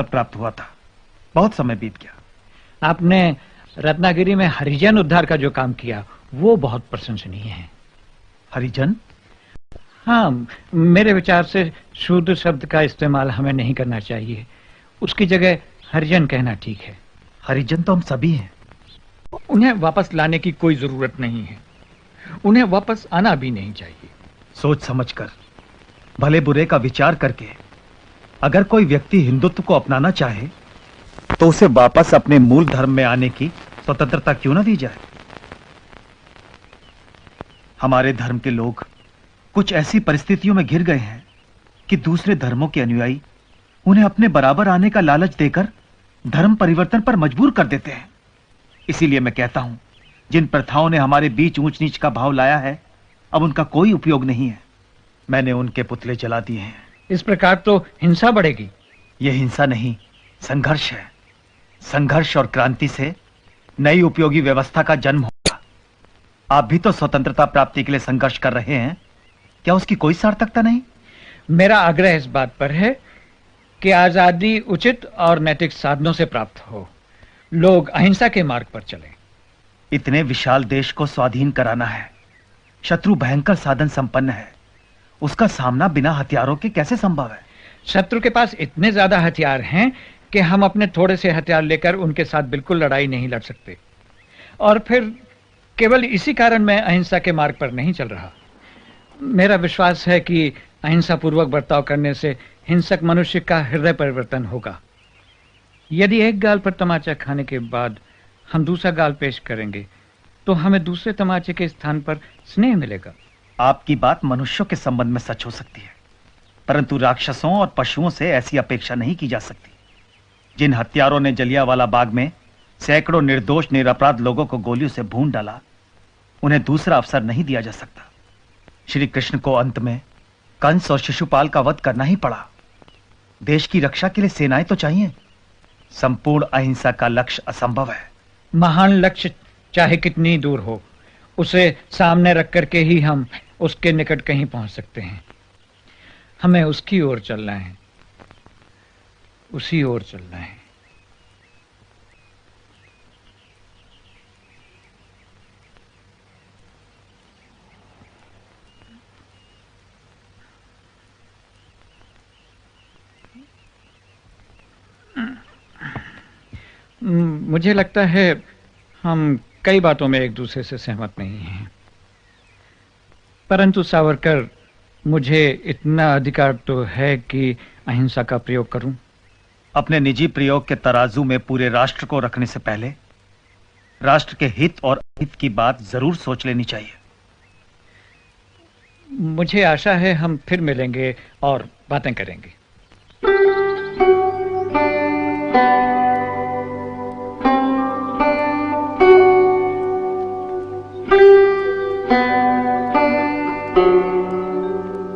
पद प्राप्त हुआ था। बहुत समय बीत गया। आपने रत्नागिरी में हरिजन उद्धार का जो काम किया वो बहुत प्रशंसनीय है। हरिजन? हाँ, मेरे विचार से शूद्र शब्द का इस्तेमाल हमें नहीं करना चाहिए। उसकी जगह हरिजन कहना ठीक है। हरिजन तो हम सभी हैं। उन्हें वापस लाने की कोई जरूरत नहीं है। उन्हें वापस आना भी नहीं चाहिए। सोच समझकर, भले बुरे का विचार करके अगर कोई व्यक्ति हिंदुत्व को अपनाना चाहे तो उसे वापस अपने मूल धर्म में आने की स्वतंत्रता क्यों ना दी जाए। हमारे धर्म के लोग कुछ ऐसी परिस्थितियों में घिर गए हैं कि दूसरे धर्मों के अनुयायी उन्हें अपने बराबर आने का लालच देकर धर्म परिवर्तन पर मजबूर कर देते हैं। इसीलिए मैं कहता हूं, जिन प्रथाओं ने हमारे बीच ऊंच नीच का भाव लाया है, अब उनका कोई उपयोग नहीं है। मैंने उनके पुतले जला दिए हैं। इस प्रकार तो हिंसा बढ़ेगी। यह हिंसा नहीं, संघर्ष है। संघर्ष और क्रांति से नई उपयोगी व्यवस्था का जन्म होगा। आप भी तो स्वतंत्रता प्राप्ति के लिए संघर्ष कर रहे हैं, क्या उसकी कोई सार्थकता नहीं? मेरा आग्रह इस बात पर है कि आजादी उचित और नैतिक साधनों से प्राप्त हो। लोग अहिंसा के मार्ग पर चलें। इतने विशाल देश को स्वाधीन कराना है। शत्रु भयंकर साधन संपन्न है। उसका सामना बिना हथियारों के कैसे संभव है? शत्रु के पास इतने ज्यादा हथियार हैं कि हम अपने थोड़े से हथियार लेकर उनके साथ बिल्कुल लड़ाई नहीं लड़ सकते। और फिर केवल इसी कारण मैं अहिंसा के मार्ग पर नहीं चल रहा। मेरा विश्वास है कि अहिंसा पूर्वक बर्ताव करने से हिंसक मनुष्य का हृदय परिवर्तन होगा। यदि एक गाल पर तमाचा खाने के बाद हम दूसरा गाल पेश करेंगे तो हमें दूसरे तमाचे के स्थान पर स्नेह मिलेगा। आपकी बात मनुष्यों के संबंध में सच हो सकती है, परंतु राक्षसों और पशुओं से ऐसी अपेक्षा नहीं की जा सकती। जिन हत्यारों ने जलियांवाला बाग में सैकड़ों निर्दोष निरपराध लोगों को गोलियों से भून डाला, उन्हें दूसरा अवसर नहीं दिया जा सकता। श्री कृष्ण को अंत में कंस और शिशुपाल का वध करना ही पड़ा। देश की रक्षा के लिए सेनाएं तो चाहिए। संपूर्ण अहिंसा का लक्ष्य असंभव है। महान लक्ष्य चाहे कितनी दूर हो, उसे सामने रख करके ही हम उसके निकट कहीं पहुंच सकते हैं। हमें उसकी ओर चलना है, उसी ओर चलना है। मुझे लगता है हम कई बातों में एक दूसरे से सहमत नहीं हैं, परंतु सावरकर, मुझे इतना अधिकार तो है कि अहिंसा का प्रयोग करूं। अपने निजी प्रयोग के तराजू में पूरे राष्ट्र को रखने से पहले राष्ट्र के हित और अहित की बात जरूर सोच लेनी चाहिए। मुझे आशा है हम फिर मिलेंगे और बातें करेंगे।